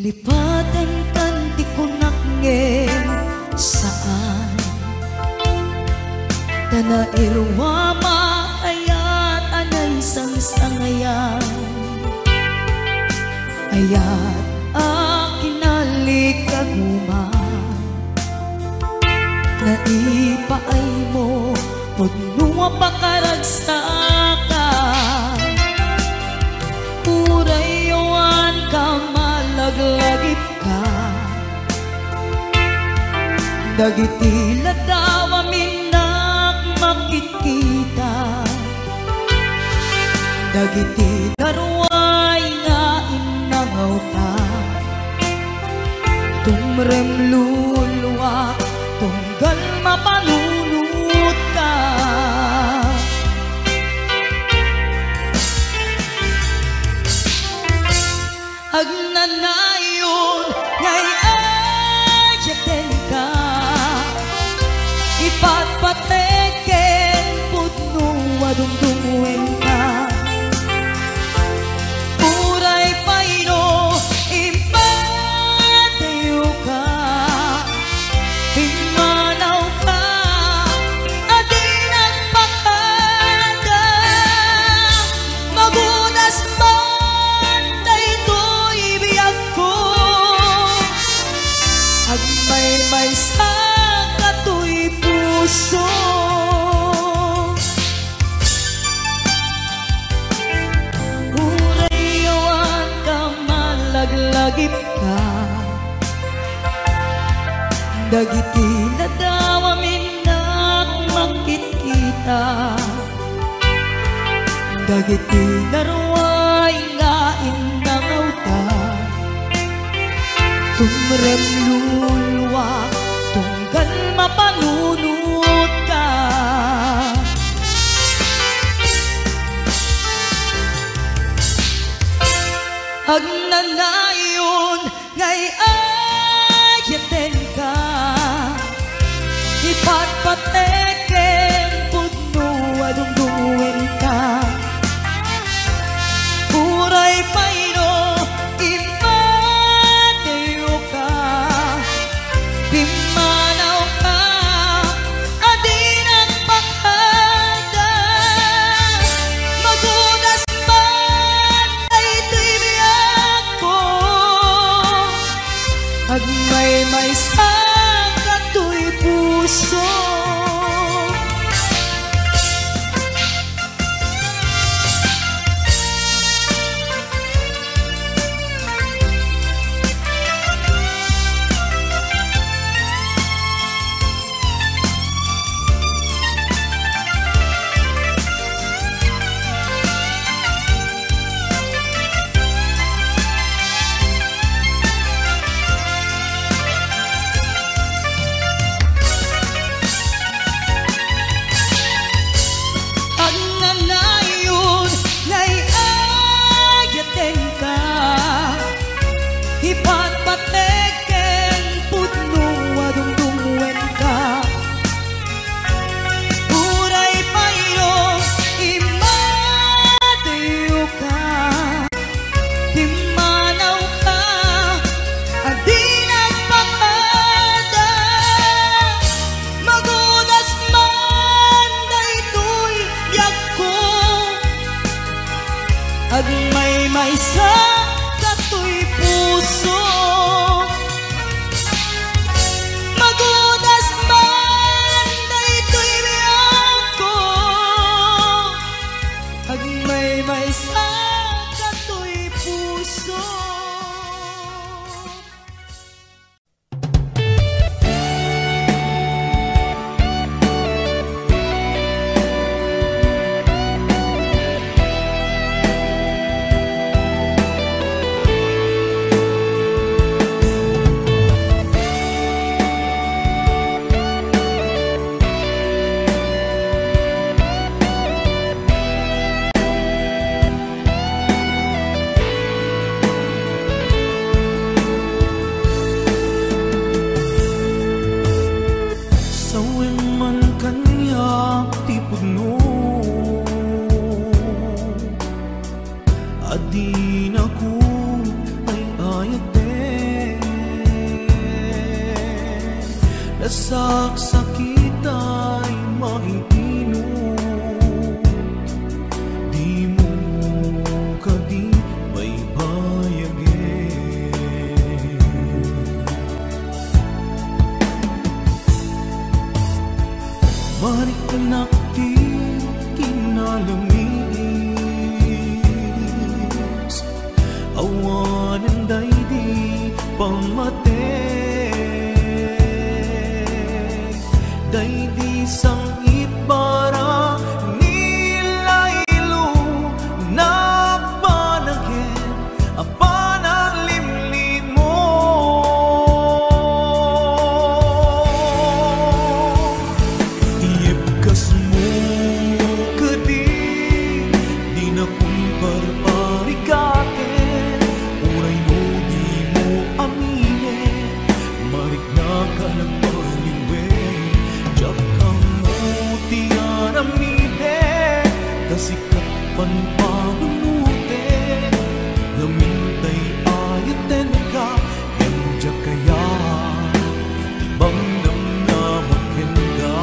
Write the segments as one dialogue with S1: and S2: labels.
S1: Lipatan kan di kunak ngem saan Tana irwa makayat anay sang-sangayan Ayat akinalik na ipaay mo pagnuwa pakaragstaka Urayawan ka malaglagip ka Dagiti daw aminak makikita Dagiti darway nga inangaw ta Tumrem luluwa tunggal mapalunod ka Agnanayon ngay ayaten ka Ipatpateken pudno adungdungwen ka Uray paino impatayo ka Pimanaw ka adi nagpakada Magunas man daytoy biyag ko Agmay-may sa katoy puso Urayawan ka malaglagip ka Dagiti na daw aminak makikita Dagiti narway nga inangaw ta Tumrem luluwa tunggal mapalunod ka Agnanayon ngay ayaten ka Ipatpateken pudno adungdungwen ka Uray paino impatayo ka Pimanaw ka adi nagpakada Magunas man daytoy biyag ko Agmay-may sa katoy puso Agnanayon ngay ayaten ka Ipatpateken pudno adungdungwen ka Uray paino impatayo ka Pimanaw ka adi nagpakada Magunas man daytoy biyag ko Agmay-may sa katoy puso Magunas man daytoy biyag ko Agmay-may sa katoy puso
S2: Adin ako ay ayaten
S1: Nasaksakit ay maiinot, di mo kadi may bayagin. Marikanak di kinalamis, awanan day di pamate. Day di sangit para nilaylo na panagin apan limlim mo. Iyepkas mo kadi di na kumparparikatin, uray no di mo aminin, marik na ka nagpaliwin. Kasikat panpanunute, namintay ayaten ka, enja kaya ibang namnamakin ka.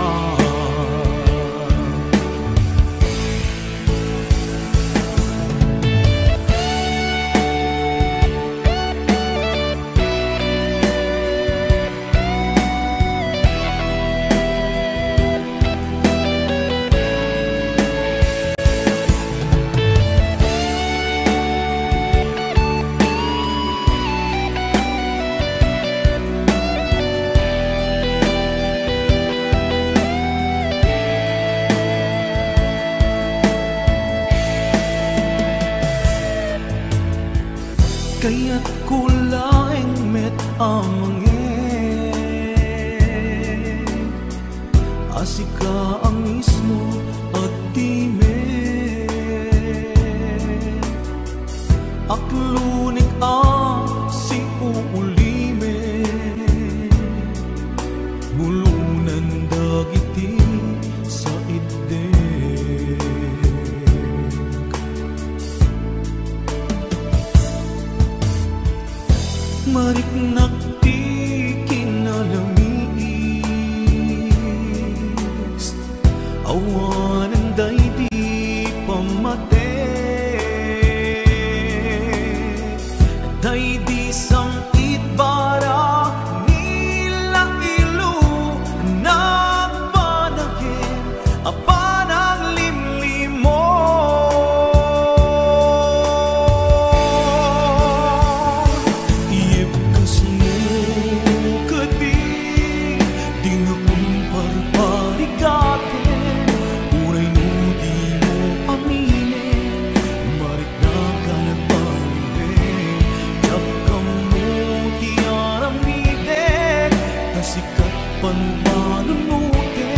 S1: Kaya't kulaing met amangin, asika ang mismo at dime. Aklunik ang si uulime, bulunan dagiti sa ide. Mariknak di kinalamis, awanan day di pamate. Day di sangit bara nilailo na panagin apan ang limlim mo. Sikat panpanunute,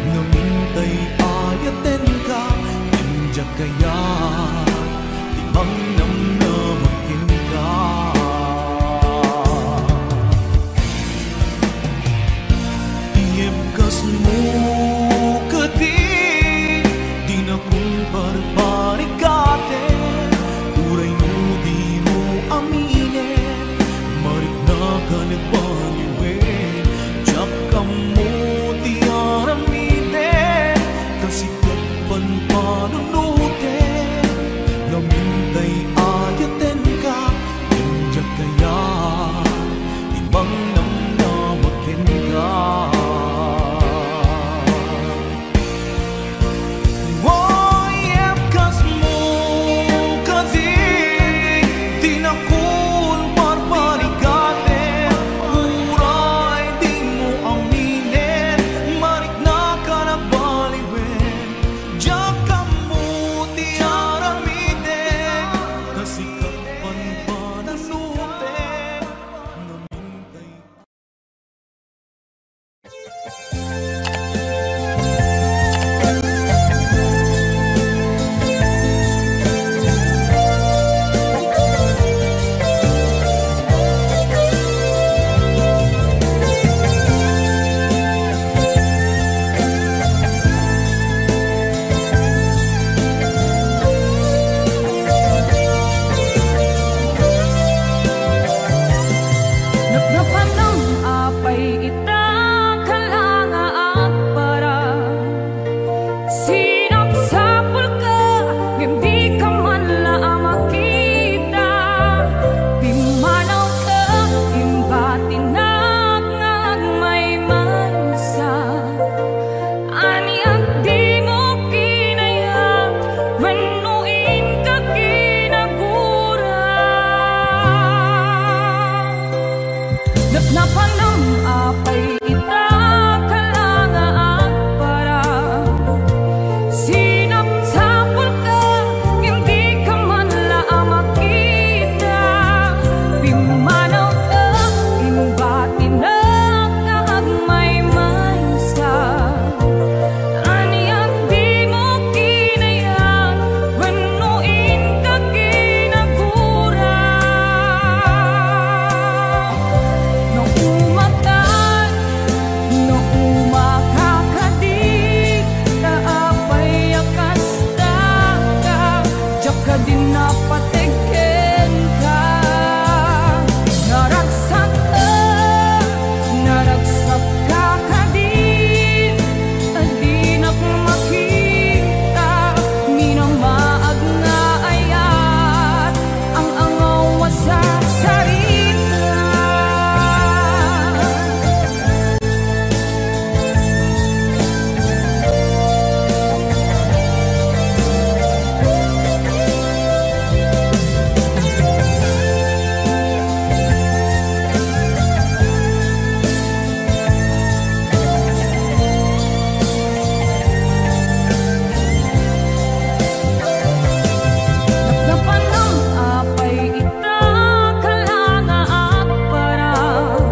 S1: namintay ayaten ka, enja kaya ibang namnamakin ka. Iyepkas mo kadi di na kumparparikatin, uray no di mo aminin, marik na ka nagpaliwin.
S2: napatikin ka. Naragsak ka, naragsak ka kadin, adi na makita, minamaag nga ayat, ang angaw sa sarita. Nagkapanang apay ita kalanga at parang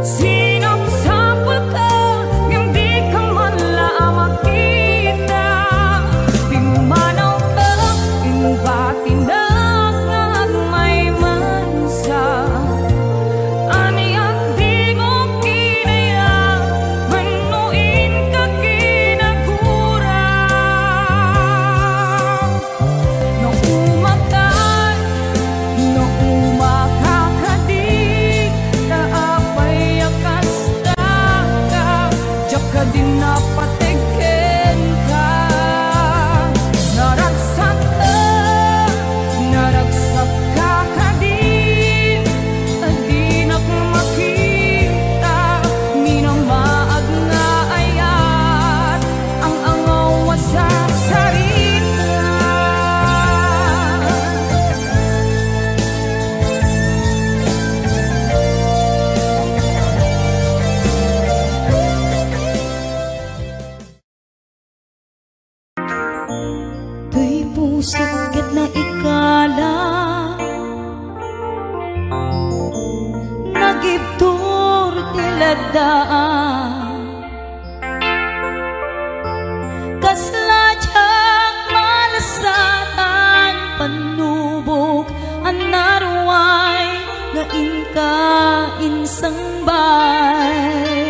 S2: sinapsapul ka, hindi ka man lang makita. Di manaw ka, inbati na may mansa. Aniyak di mo kinaya, manuin ka kinagurang. Nung umakan, nung umakakadig, naapay akas ka, diyak ka din napatikin ka. Naragsak ka kadin, adi na makita, minamaag nga ayat, ang angaw sa sarita. Kay puso ket na ikala, nagibtur tiladaan, kasladyak malasatan, panubok anarway nga inka insang bay.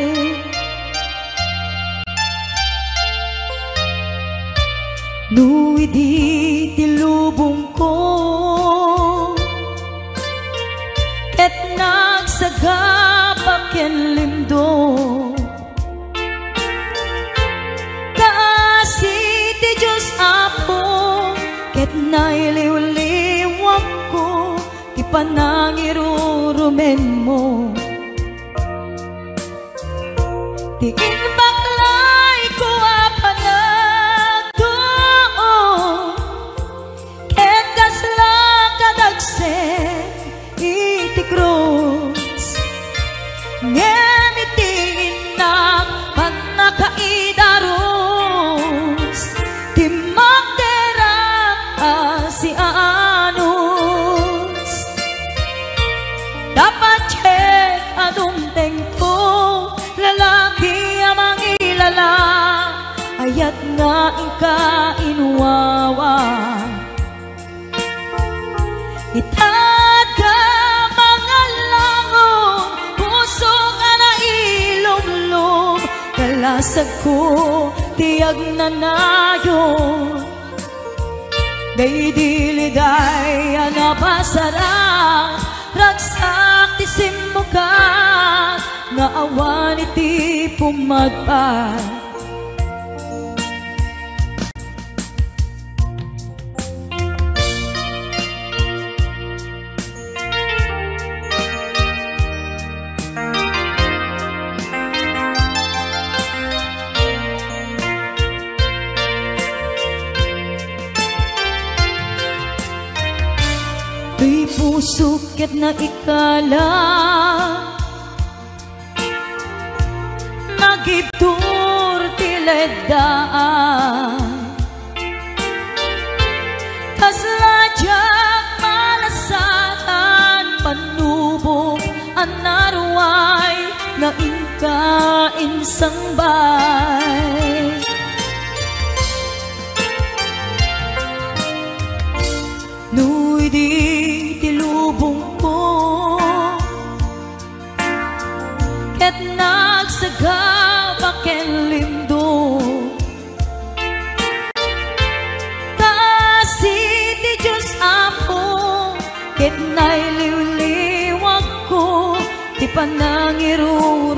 S2: Nuwi di tilubong ko, ket nagsagabak ken lindo, kaasi ti Diyos Apo, ket nailiw-liwak ko, ti panangirurumen mo. Ti inbaklay ko apanagdo, ket kasla kadagsen iti krus, ngemitingin na pagnakaidaros, ti magderang si Anus. Dapat check anong tempo, lalaki amang ilala, ayat nga inka inuwawa. Itad ka mga langon, puso ka na ilumlum, kalasag ko tiyag na nayon. Daydiliday anabasara, ragsak ti simbukan, nga awan iti pumadpad. Kay puso ket na ikala, nagibtur tiledaan, kasladyak malasatan, panubok anarway na inka insang bay. Nuy di tilubong ko, ket nagsagabak ken lindo, kasi ti Diyos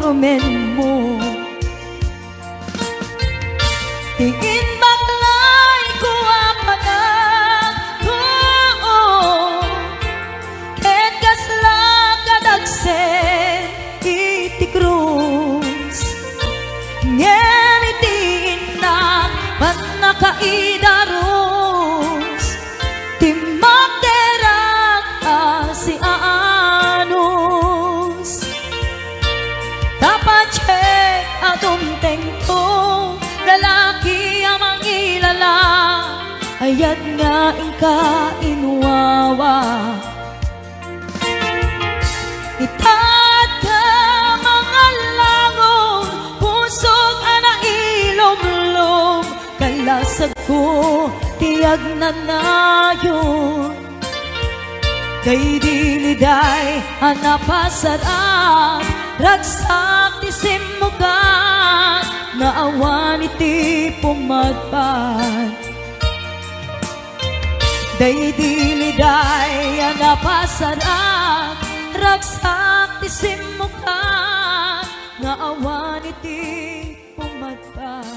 S2: rumen mo. Tingin baklay ko apanak ko, ket gasla kadagsen iti krus. Ngem iti inak pat nakaidaros, timmak derak si Anos. Dapat check adum tengto, lalaki amang ilala, ayat nga ingka inuwawa. Itat ka mga langon, pusog ana ilom-lom, kalasag ko tiyag na nayon. Kay diliday hanapasarap, ragsak ti simukan, nga awan iti pumadpad. Day diliday hanapasarap, ragsak ti simukan, nga awan iti pumadpad.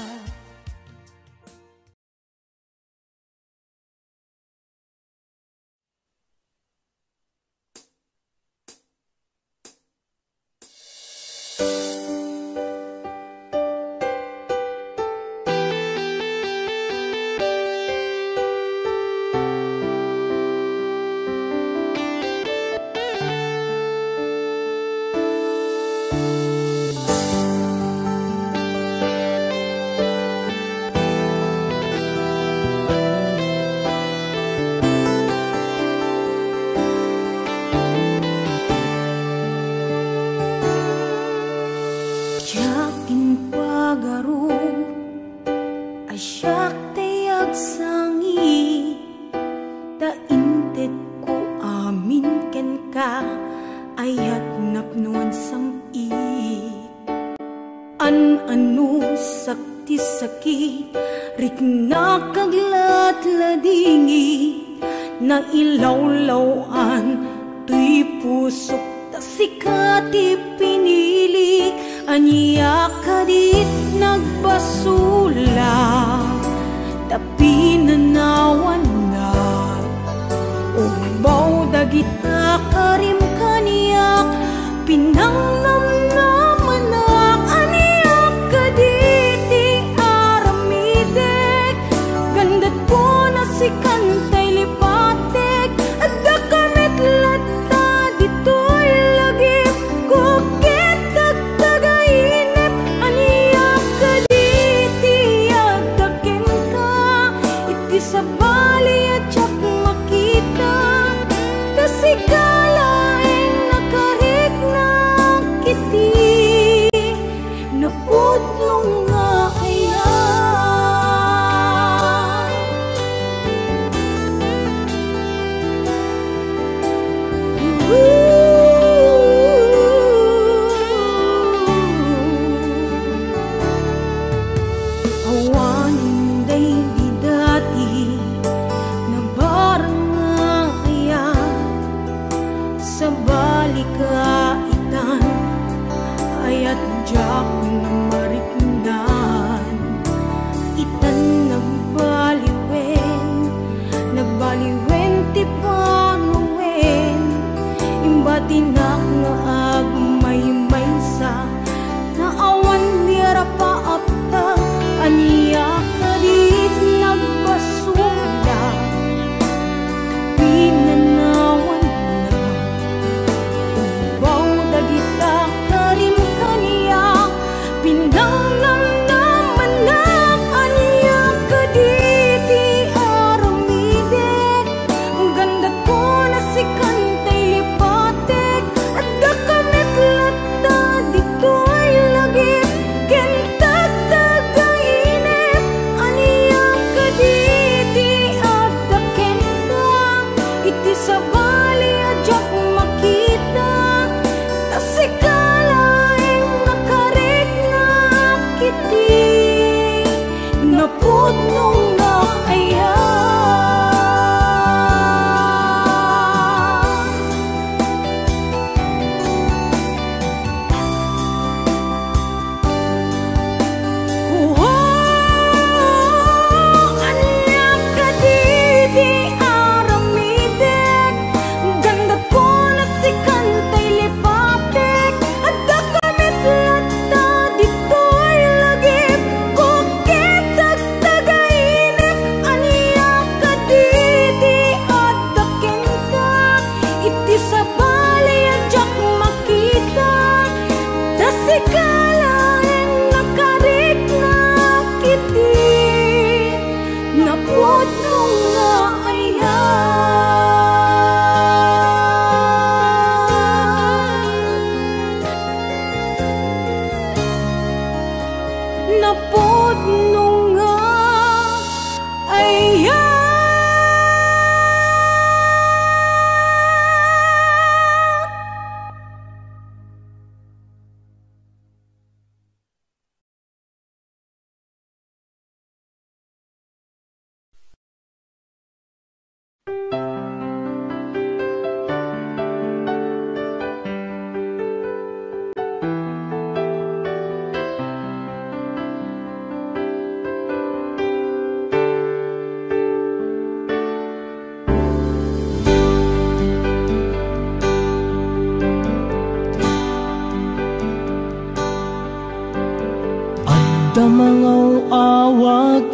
S3: Ilawlawan tuy pusok ta sikati pinili, anya kadit nagbasula tapi nanawan na ugbaw dagita karim kaniyak pinangnamnaman na aniyak kaditi aramidek gandat ko na si kantay lipatek at dakamit lata dito'y lagip kukit tagtagainip aniyak kaditi agdakin ka iti sabali at tsak makita tasikalain nakarik na kiti napudlong nga kaya. Awanin day di dati na barang nga kaya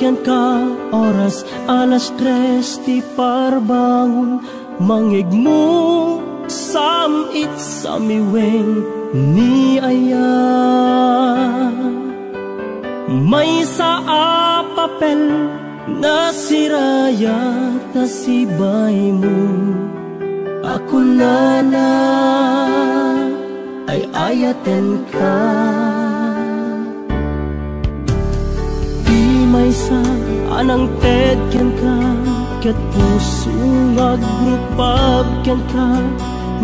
S4: ken ka oras alas 3 ti parbangon mangigmo samit samiweng ni aya may sa papel na siraya ta sibay mo ako na ay ayaten ka di may sa anang ted ken ka ket puso agrupag ken ka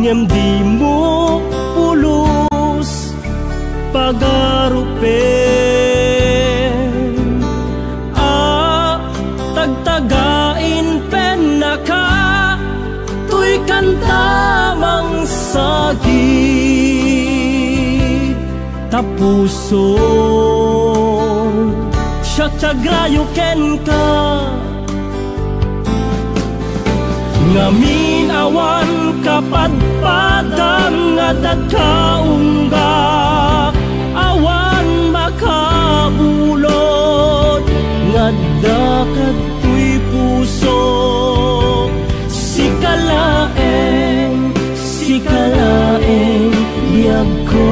S4: ngem di mo pulos pagarupen tagtagain pen na ka tuy kantamang sagit tapuson siya tiagrayo ken ka ngamin awan kapadpadang at kaungga awan makabulod ngadda katoy puso sikalaeng biyag ko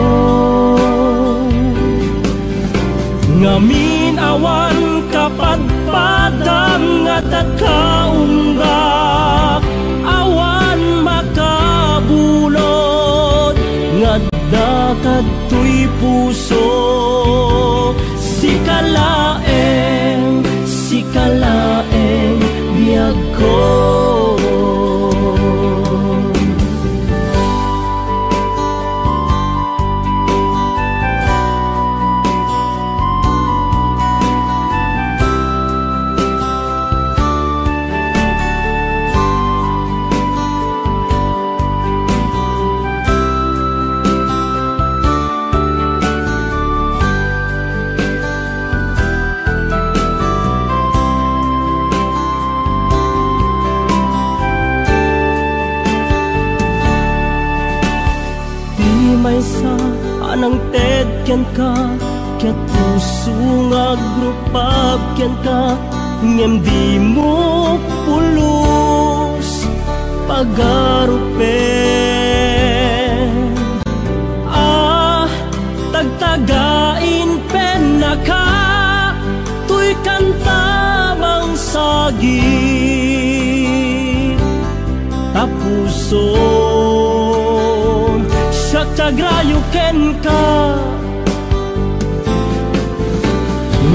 S4: ngamin awan kapadpadang at kaungga awan makabulod ngadda katoy puso sikalaeng biyag ko sa anang ted ken ka ket puso agrupag ken ka ngem di mo pulos pagarupen tagtagain pen na ka tuy kantamang sagit tapuson siya tiagrayo ken ka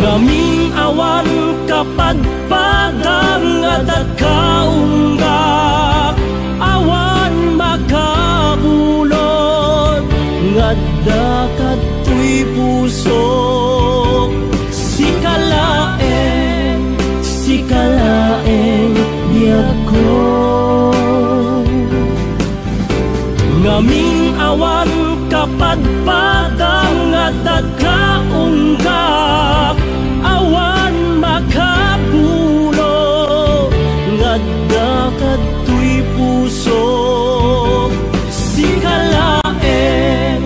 S4: ngamin awan kapadpadang at kaungga awan makabulod ngadda katoy puso sikalaeng biyag ko ngamin awan kapadpadang at kaungga awan makapulo ngadda katoy puso sikalaeng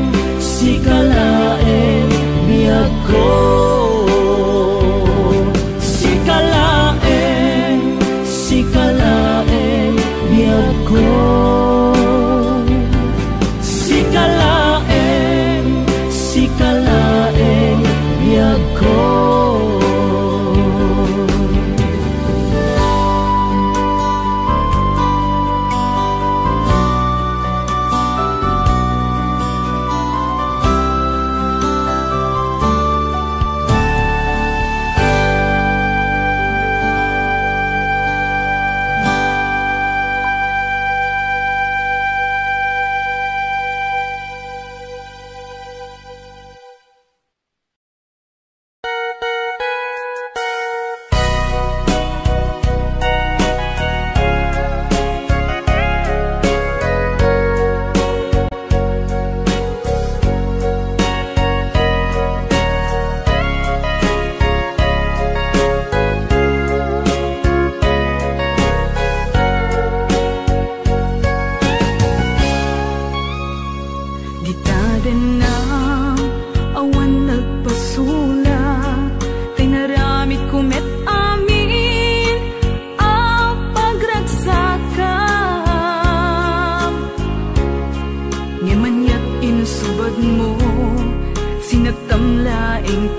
S4: biyag ko sikalaeng biyag ko sikalaeng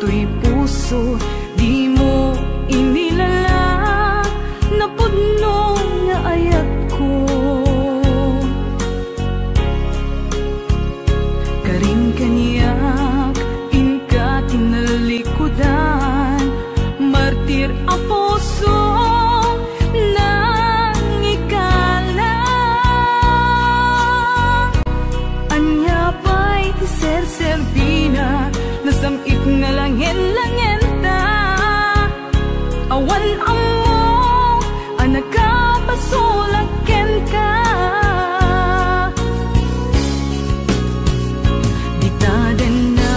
S3: to'y puso, di mo inilala, napudno nga ayat ko. Karing kaniyak, inka tinalikudan, martir a puso nang ikala. Anya ba'y ti ser-serbina, nasamit nga langin-langin ta. Awan amo, anagkapasulaken ka. Di ta din na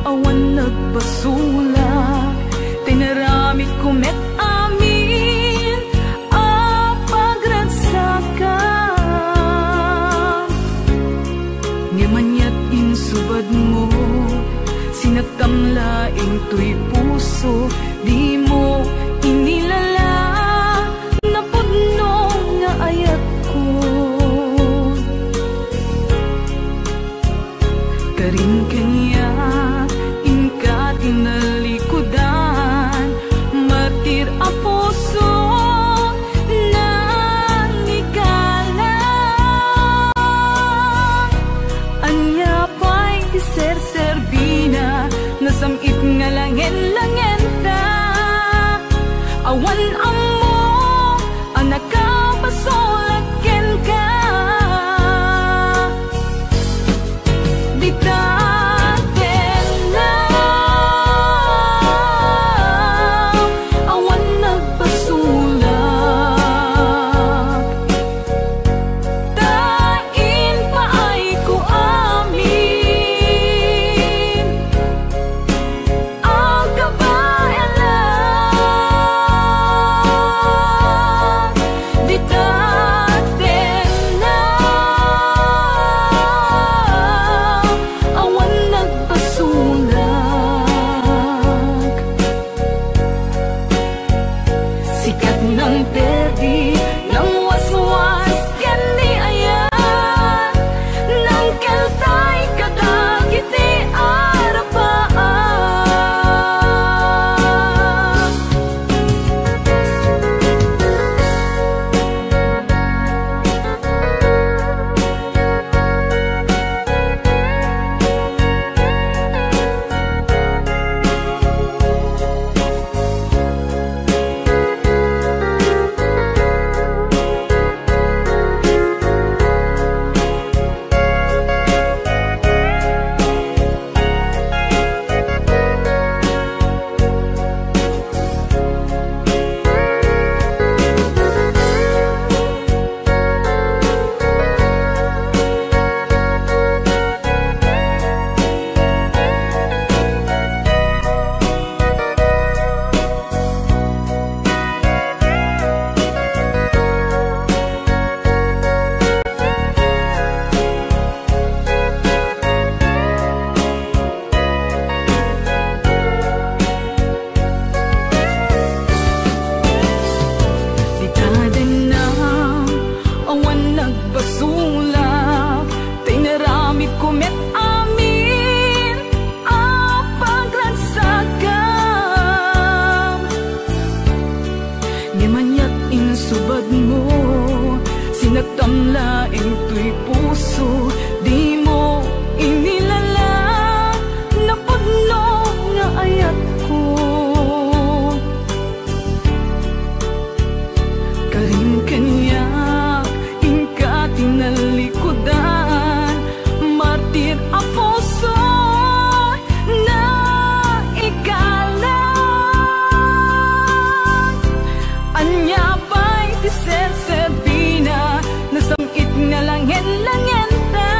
S3: awan nagpasulak, tinarami kumet amin a pagragsakan. Ngamanyat insubad mo, sinatamlaing to'y puso, di mo inilala, napudno nga ayat ko. Karing kanya, inka tinalikudan, martir a puso nang ikala. Anya pa'y ti ser-serbina, nasamit nga langin-langin ta. Awan amo, anak kapasulaken ka. Di ta din na awan nagpasulak, tain pa ay ko amin ang kabayalan. Di ta din na awan nagpasulak, sikat ng perdi ng waswas ken ni ayan, nang keltay kadagiti arapaan. Di ta din na awan nagpasulak, tinarami kumet amin a pagragsakan. Ngamanyat insubad mo, sinagtamlaing to'y puso, di mo inilala, napudno nga ayat ko. Karing kanyak, inka tinalikudan, martir a puso na ikala. Anya ba'y ti ser-serbina, nasamit nga langin-langin ta.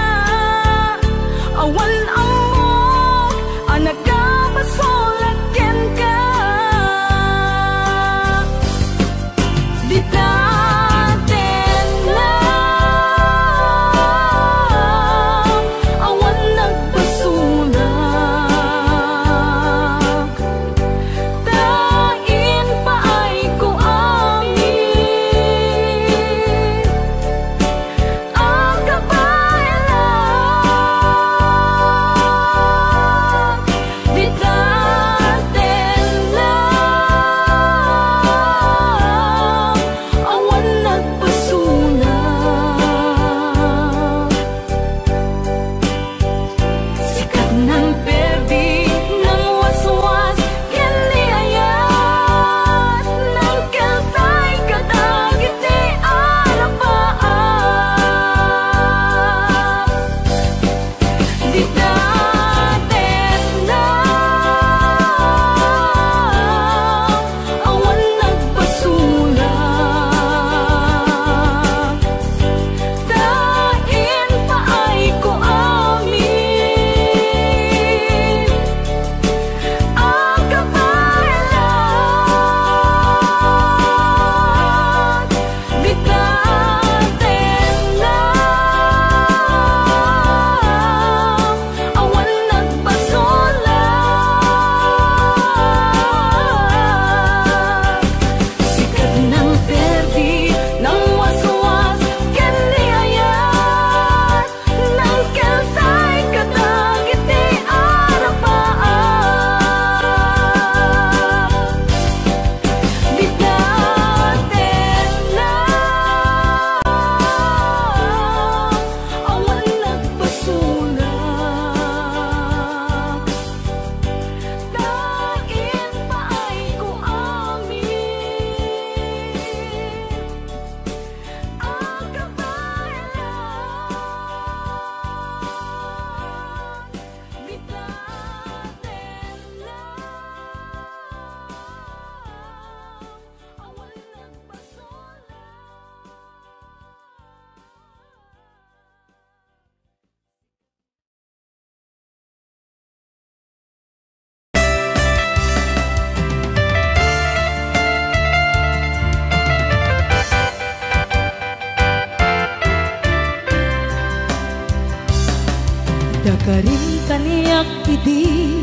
S2: Karin kaniyak idi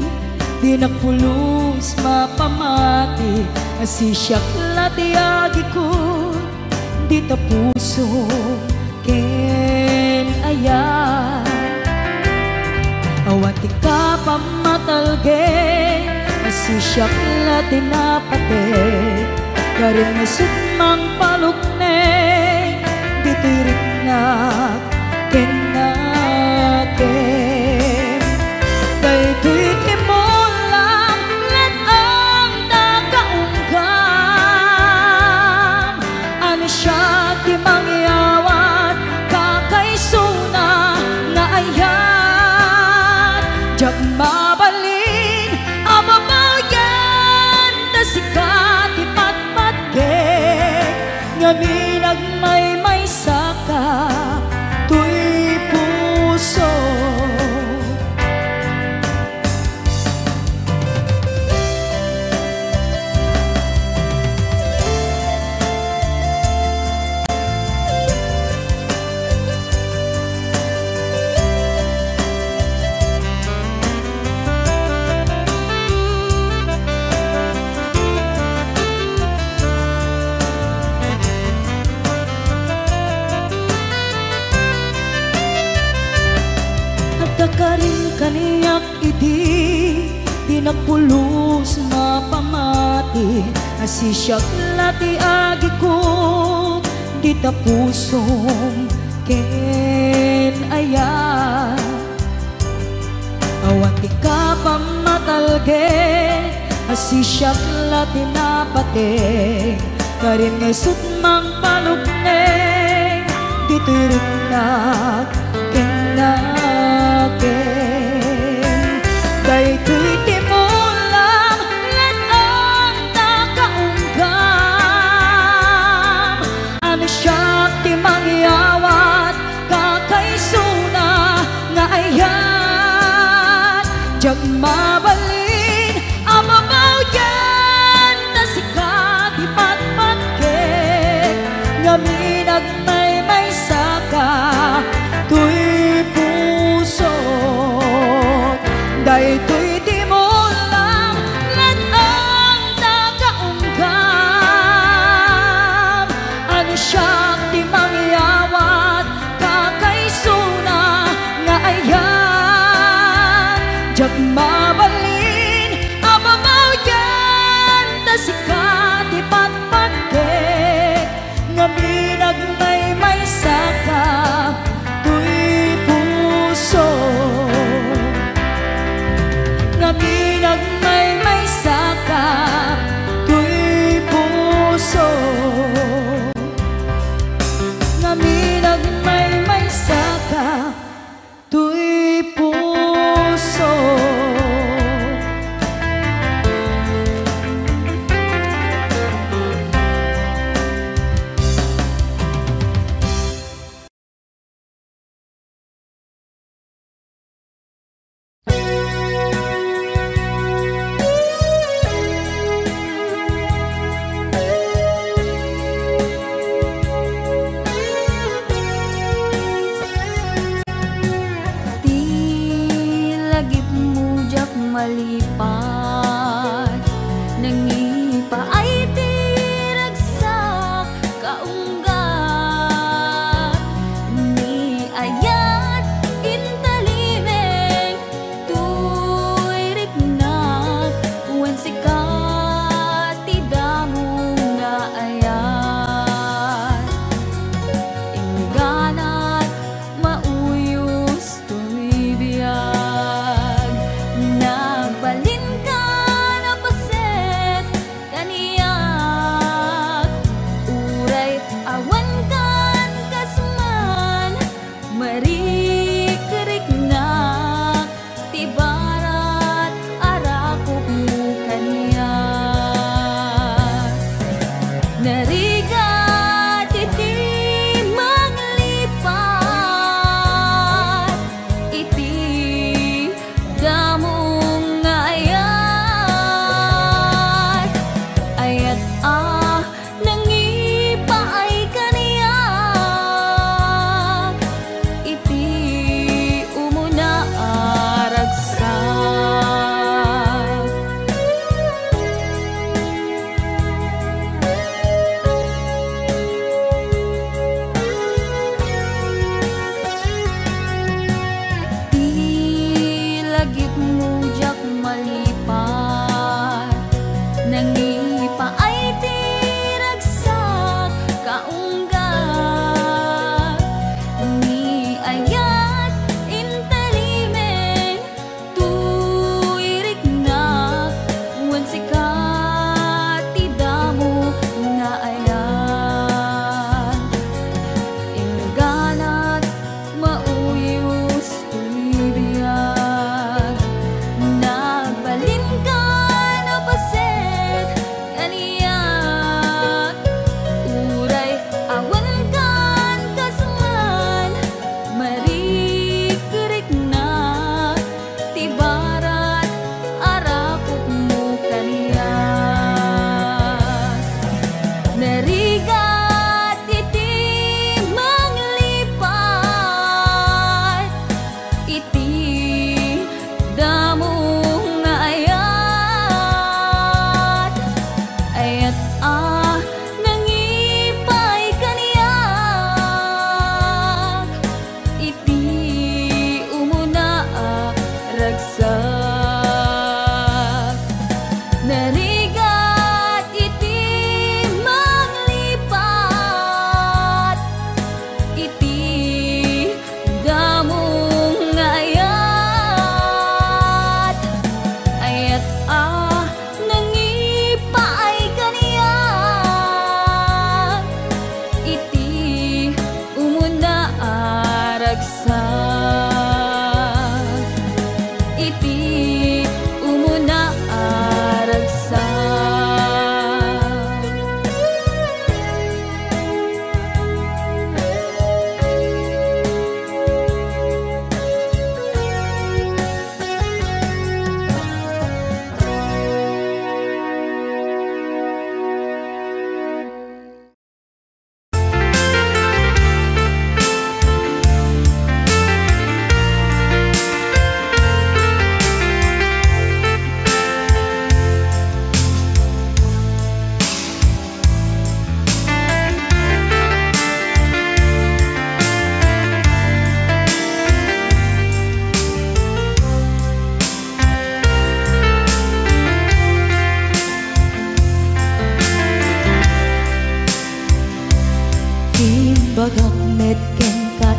S2: di nagpulos mapamati asisyak latiagi ko di tapuso ken ayan awati ka pamatalge asisyak latinapate karin nasut mang palukne di tirik na ken natin daytoy timulang let ang tagaunggam ano siya ti mangyawat kakaisuna na ayan jak mabalin amabayan na sikat ipatpatge ngamin agmay saka tuy puso karin kaniyak idi di nagpulos mapamati asisyak lati agi ko di tapusong ken aya awati ka pamatalge asisyak lati napate karin ngesut mang palukne di tirik na ken daytoy timulang let ang nakaunggam ano siya ti mangyawat kakaisuna nga ayan jak mabalin amabayan na sikat ipatpatke ngamin agmay saka tuy puso daytoy timulang let ang nakaunggam ano siya ti mangyawat kakaisuna nga ayan jak mabalin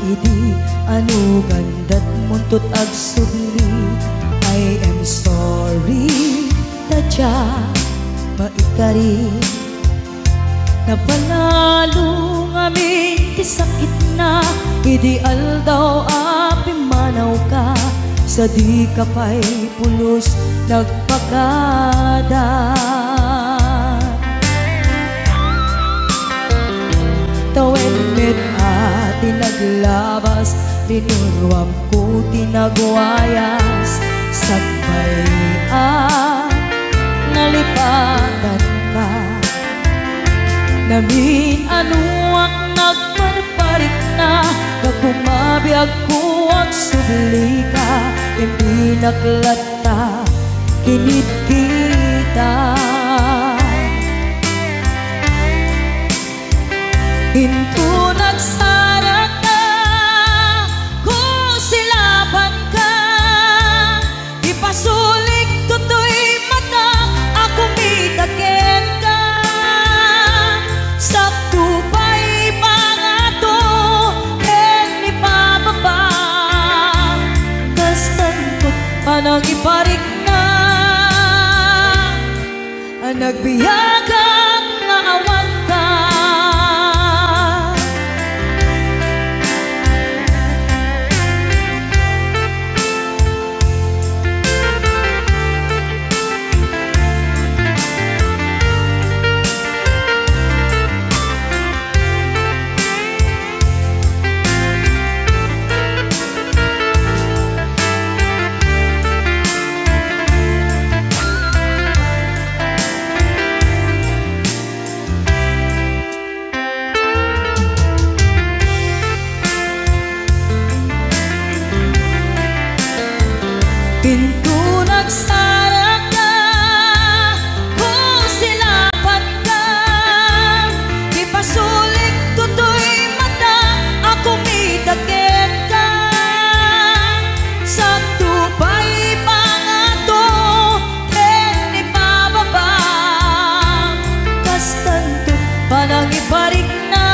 S2: idi ano gandat muntot ag subli. I am sorry tadya maikari napanalo ngamin ti sakit na ideal daw api manaw ka sa di ka pa'y pulos nagpagada. Tawen met ati naglabas tinuruam ko tinagwayas sabay nalipatan ka namin ano ang nagparparik na kakumabiyag ko ang subli ka hindi naklata kinit kita hinto nagsarap na kung silaban ka ipasulik tutoy mata ako mitakin ka sakto pa'y pangato and ipababa kastantot panang iparik na ang nagbiyagang nga awan ka. Pinto nagsara ka kung silaban ka ipasulik tutoy mata ako midagit ka sakto pa'y pangato ken ipababa kastanto panang iparik na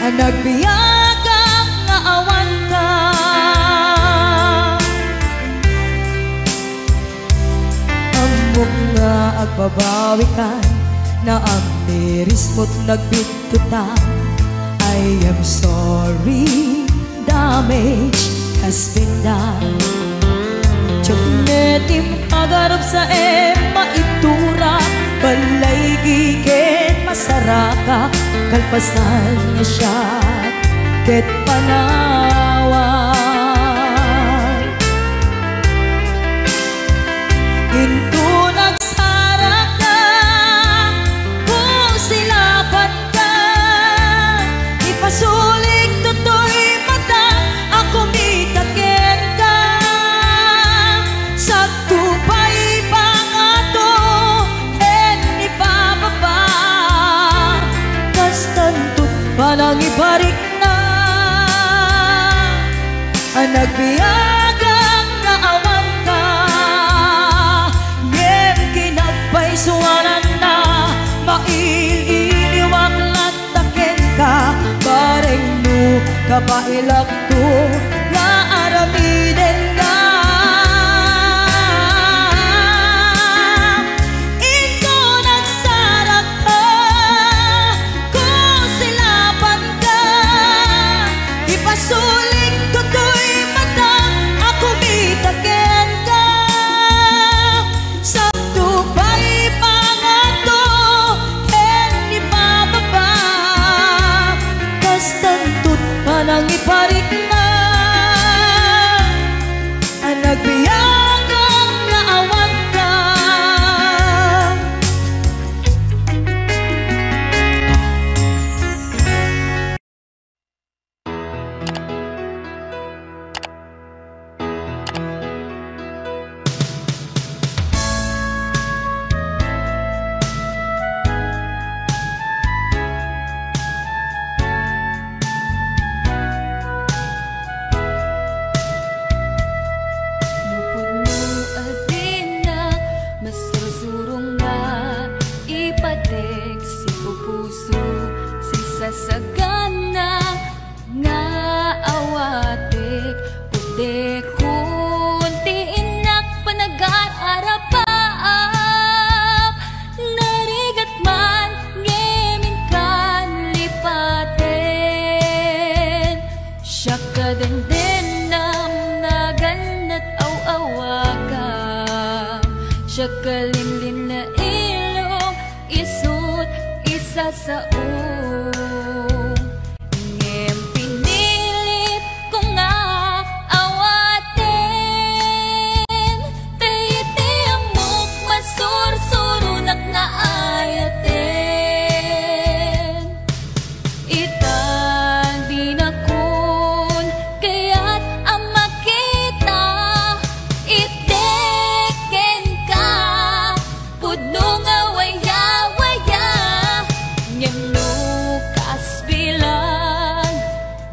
S2: ang nagbiyagang nga awan ka. Nga agbabawi ka na ang miris mo't nagbitutan. I am sorry, damage has been done. Tiyagnetim agarap sa maitura balay gigit masaraka kalpasan niya siya ket panawan into pasulik tutoy mata ako mitakin ka sakto pa'y pangato and ipababa kastantot panang iparik na ang nagbiyagang nga awan ka ngem kinagpaisuanan na maililiwak latakin ka bareng no kapailak to nga aramiden ka ito nagsarap ka kung silaban ka ipasulik tutoy mata ako mitakin ka sakto pa'y pangato ken ipababa kastantot panang iparik na
S3: kadendendam naganat aw-awaga siya kalinlin na ilong isut isa sa ngem pinilit ko nga awaten tayiti amok masursurunak nga ayaten itan di na kun kaya't ang makita iteken ka pudno nga waya-waya ngem lukas bilang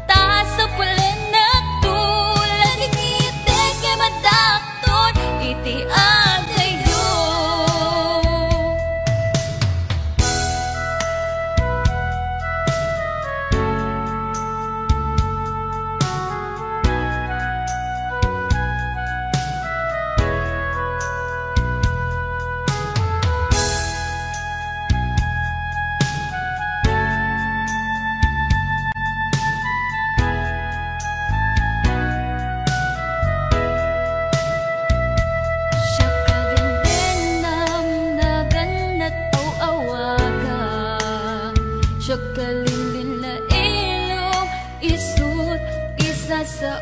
S3: ta sa pulen na tulad iteke madakton iti agayo. Siya kadendendam naganat aw-awaga siya kalinlin na ilong isut isa sa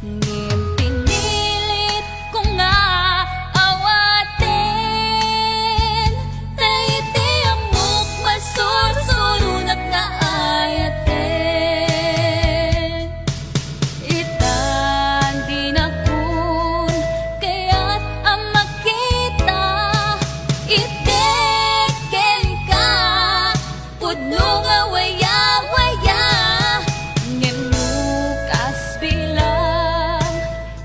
S3: ngem pinilit ko nga awaten tayiti amok masursurunak nga ayaten itan di na kun kaya't ang makita iteken ka pudno nga waya-waya ngem lukas bilang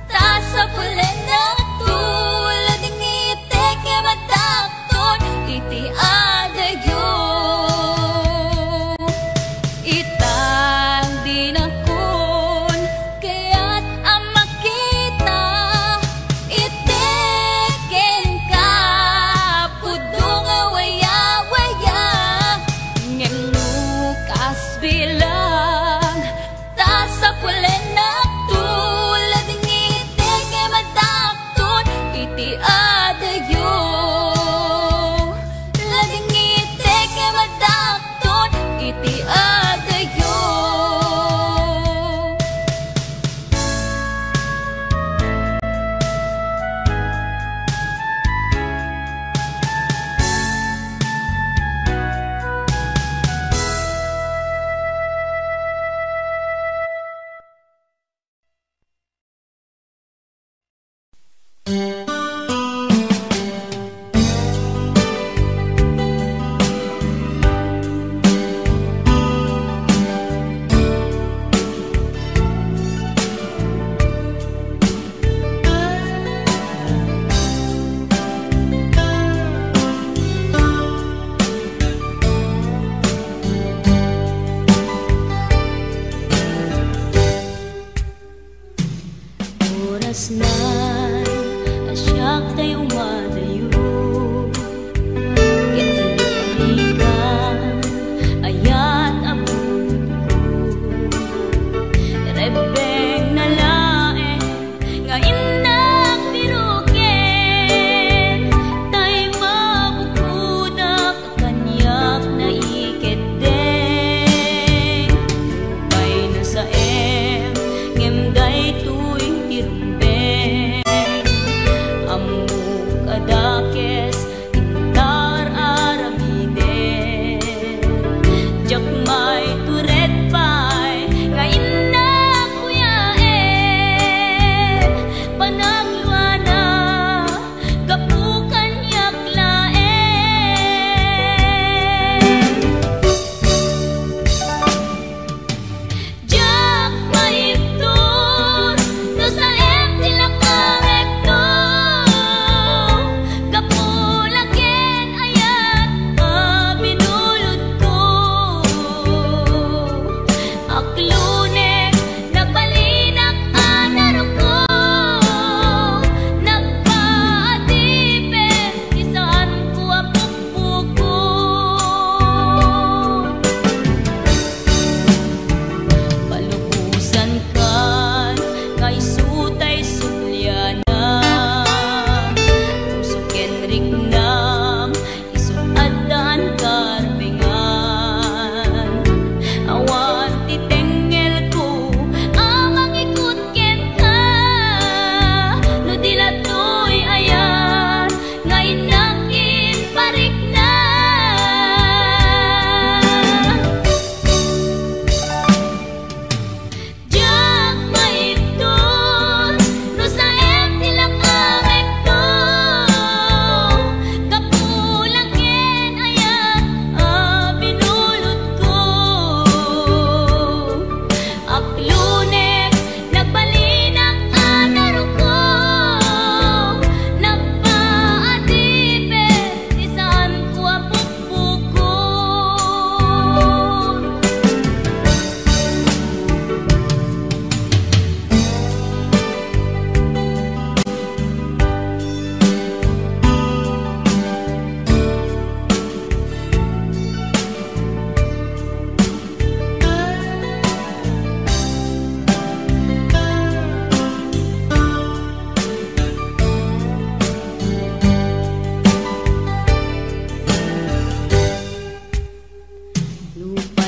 S3: ta sa pulen na tulad ng iteke madakton iti adayo itang di na kun kaya't ang makita iteken ka pudno nga waya-waya ngem lukas bilang ta sa pulen na tulad ng iteke madakton iti adayo laging iteke madakton iti adayo.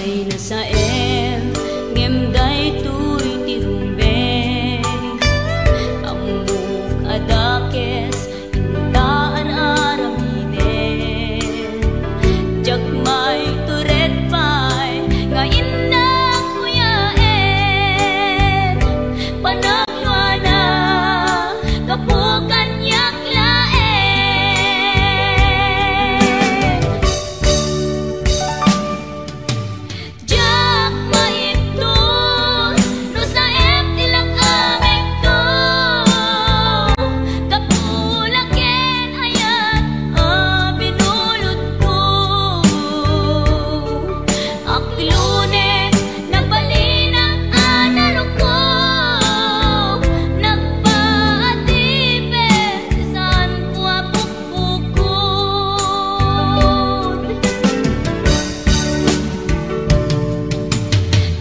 S3: May nasaem ngem day tuy tirumbe amuk adakes intaan aramiden jak may turet pay nga indak kuyaen panagluana kapukan yaklaen jak maipton no sa tilang amik to kapulaken ayat binulod ko aklunen nagbalinang anarok ko nagpaatipet saan ko apukpukod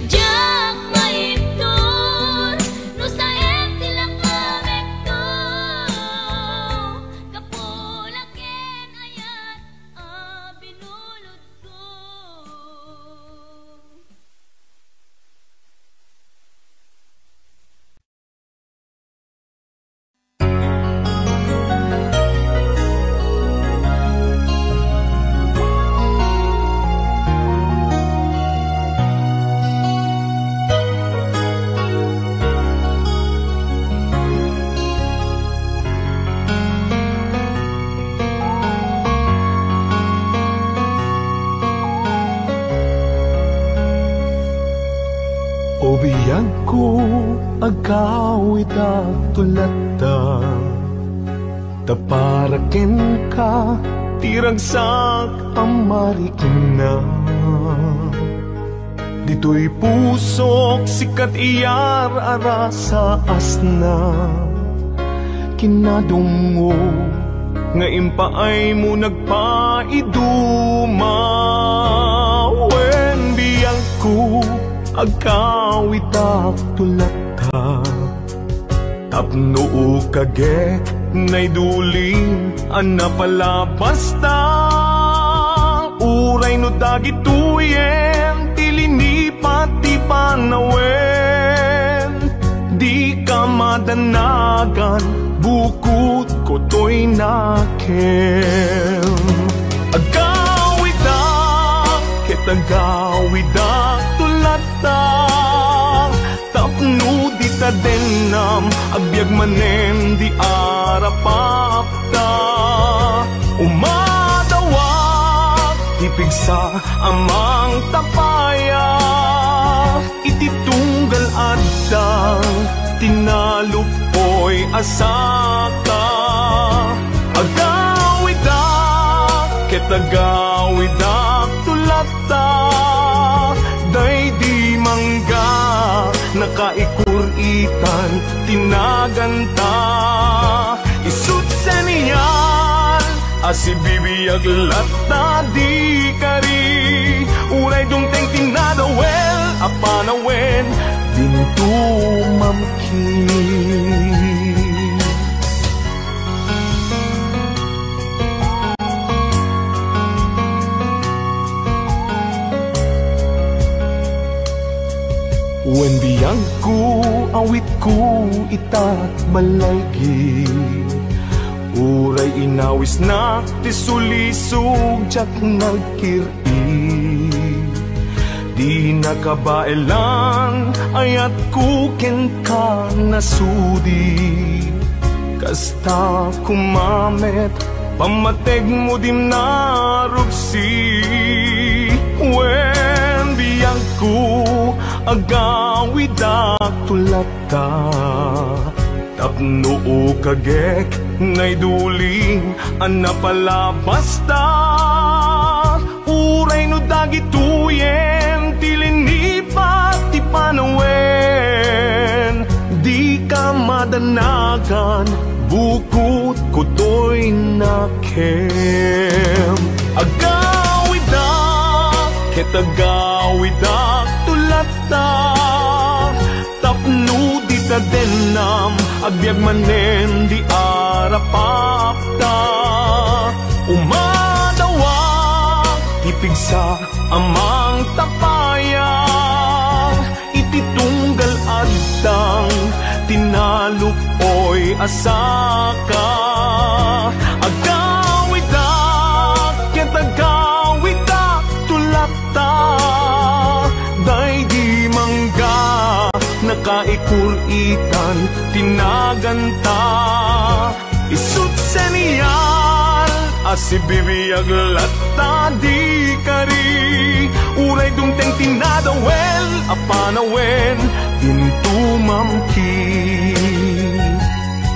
S3: jak maipton no sa tilang amik to kapulaken ayat binulod ko.
S1: O biyag ko agawit tulata taparaken ka tiragsak amarikin na dito'y pusok sikat iyar ara sa asna kinadungo nga impaay mo nagpaiduma wen biyag ko agkawit tulata tapno kagek nay duling anapalabas ta uray no dagituyen tilini pati panawen di ka madanagan bukod ko to'y nakem agawit ketagawit tulata tapno di ta denam agbyag manen di arapapta umadawak tipigsa amang tapaya ititunggal adang tinalupoy asaka agawida ketagawida tulata day di mangga nakaikuritan tinaganta isut seniyan asibibiyag latta di kari uray dungteng tinadawel apanawen dintu mamkin wen biyang ko awit ko itat malaygi uray inawis na tisulisog jak nagkiri di nakabaelan ayat ko ken ka nasudi kasta kumamet pamateg mo dim narupsi wen biyang ko agawida tulata tapno kagek nay duling anapalabas ta uray no dagituyen tilini pati panawen di ka madanagan bukod ko to'y nakem agawida ketagawida tulata tapno di ta denam agbyag manen di arapapta umadawak tipigsa amang tapay asaka. Agawida ket agawida tulata, day di mangga nakaikuritan tinaganta. Isut seniyal asibibiyag latta di kari, uray dumteng tinadawel apanawen dintumamki.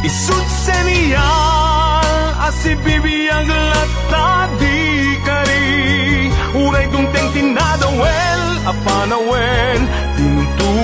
S1: Isut seniyal asibibiyag latta di kari, uray dumteng tinadawel apanawen dintumamki.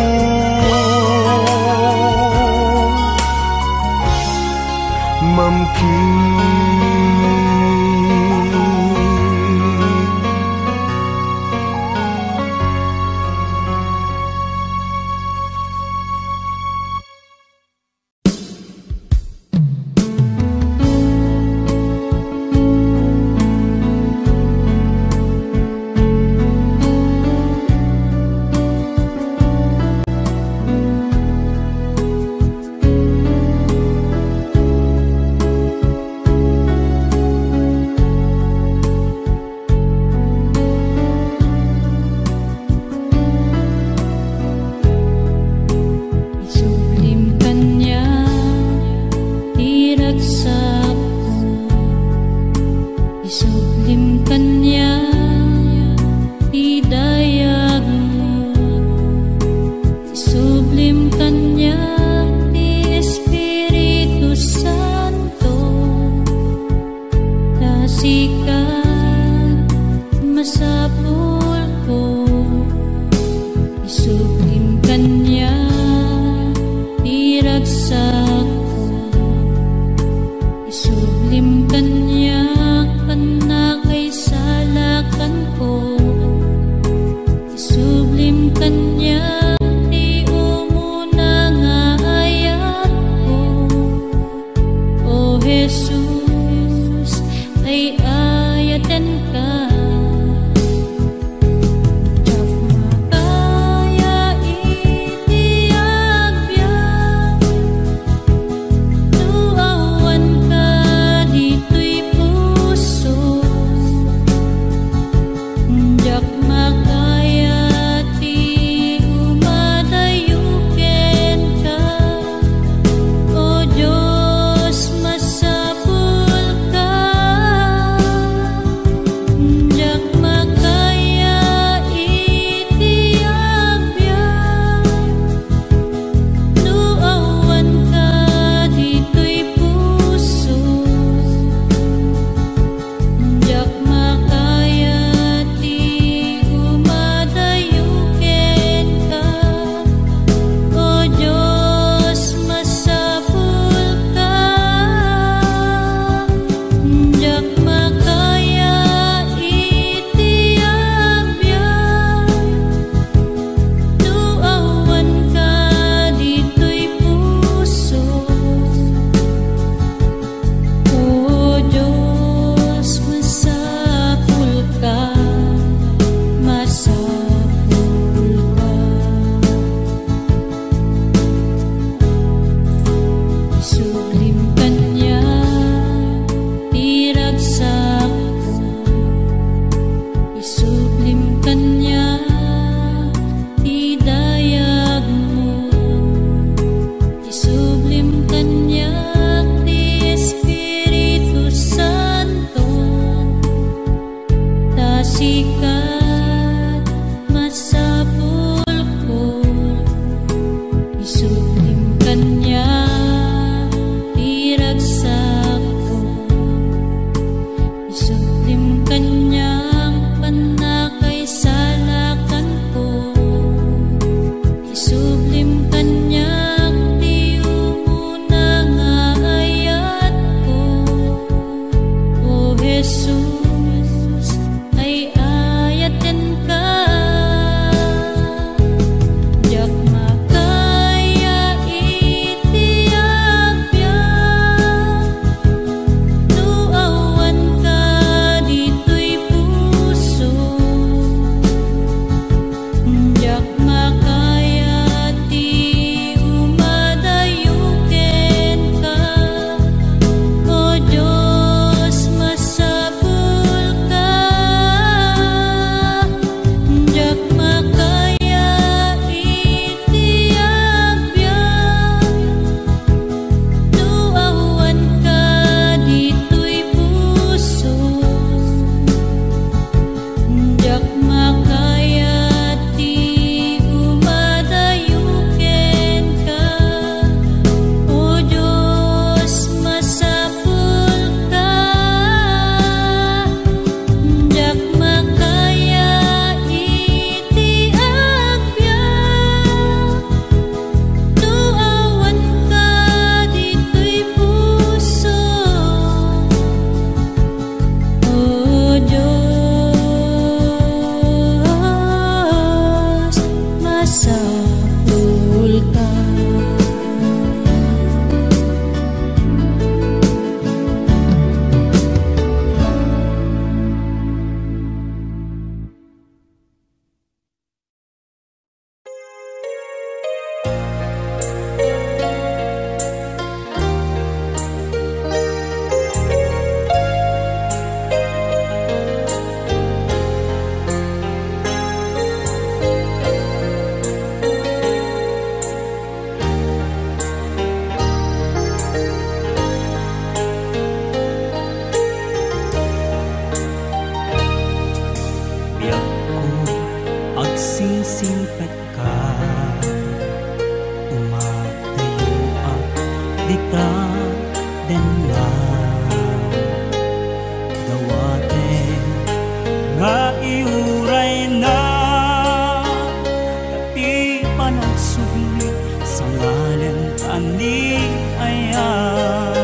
S5: ka umatayo at dita denma dawate nga iuray na panagsubli sa ngalan ani ayan